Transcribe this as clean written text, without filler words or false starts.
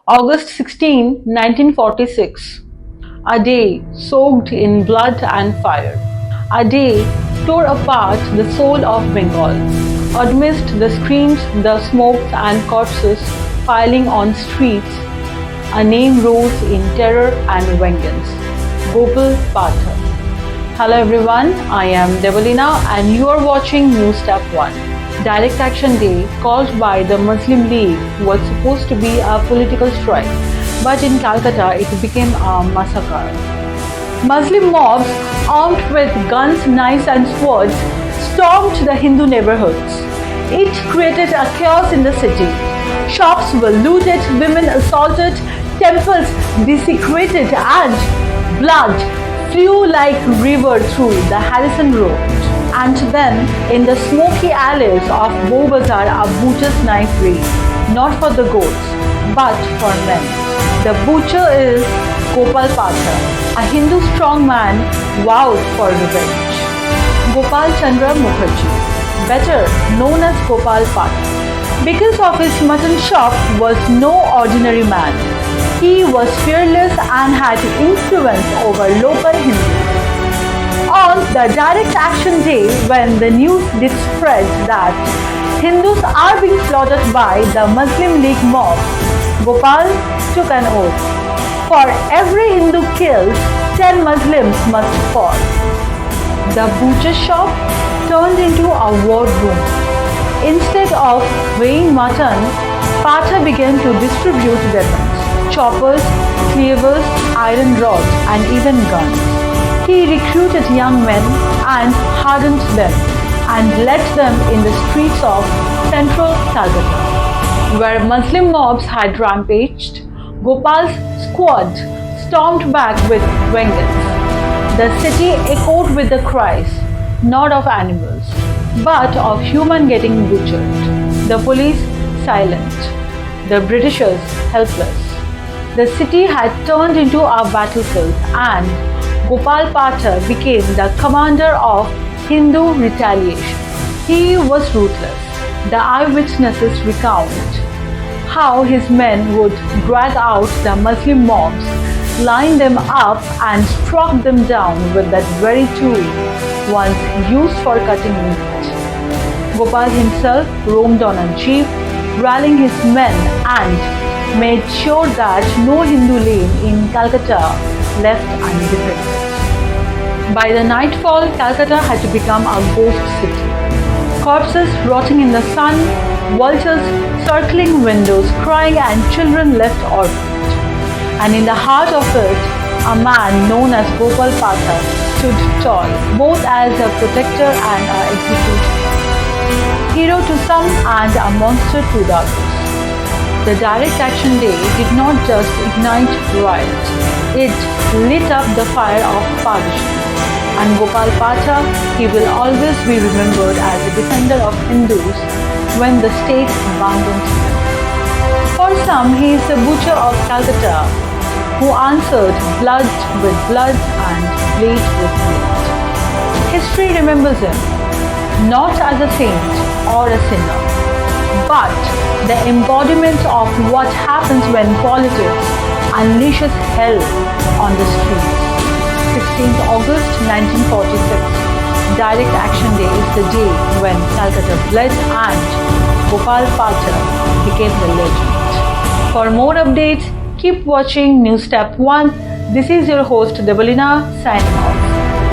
August 16, 1946. A day soaked in blood and fire. A day tore apart the soul of Bengal. Amidst the screams, the smokes and corpses piling on streets, a name rose in terror and vengeance. Gopal Pathak. Hello everyone, I am Devalina and you are watching News Step 1. Direct Action Day, called by the Muslim League, was supposed to be a political strike, but in Calcutta it became a massacre. Muslim mobs armed with guns, knives and swords stormed the Hindu neighborhoods. It created a chaos in the city. Shops were looted, women assaulted, temples desecrated and blood flew like river through the Harrison Road. And then, in the smoky alleys of Bow Bazaar, a butcher's knife raised, not for the goats, but for men. The butcher is Gopal Pathak, a Hindu strongman vowed for revenge. Gopal Chandra Mukherjee, better known as Gopal Pathak, because of his mutton shop, was no ordinary man. He was fearless and had influence over local Hindus. On the Direct Action Day, when the news did spread that Hindus are being slaughtered by the Muslim League mob, Gopal took an oath. For every Hindu killed, 10 Muslims must fall. The butcher shop turned into a war room. Instead of weighing mutton, Pathak began to distribute weapons, choppers, cleavers, iron rods, and even guns. He recruited young men and hardened them and led them in the streets of central Calcutta. Where Muslim mobs had rampaged, Gopal's squad stormed back with vengeance. The city echoed with the cries, not of animals, but of humans getting butchered. The police silent, the Britishers helpless. The city had turned into a battlefield and Gopal Pathak became the commander of Hindu retaliation. He was ruthless. The eyewitnesses recount how his men would drag out the Muslim mobs, line them up and struck them down with that very tool once used for cutting meat. Gopal himself roamed on a jeep, rallying his men and made sure that no Hindu lane in Calcutta left undefended. By the nightfall, Calcutta had become a ghost city. Corpses rotting in the sun, vultures circling windows, crying, and children left orphaned. And in the heart of it, a man known as Gopal Pathak stood tall, both as a protector and an executioner. Hero to some and a monster to the others. The Direct Action Day did not just ignite riot, it lit up the fire of partition. And Gopal Pathak, he will always be remembered as a defender of Hindus when the state abandoned him. For some, he is the butcher of Calcutta who answered blood with blood and blade with blade. History remembers him not as a saint or a sinner, but the embodiment of what happens when politics unleashes hell on the streets. 16th August 1946, Direct Action Day is the day when Calcutta bled and Gopal Pathak became the legend. For more updates, keep watching News Step 1. This is your host Devalina signing off.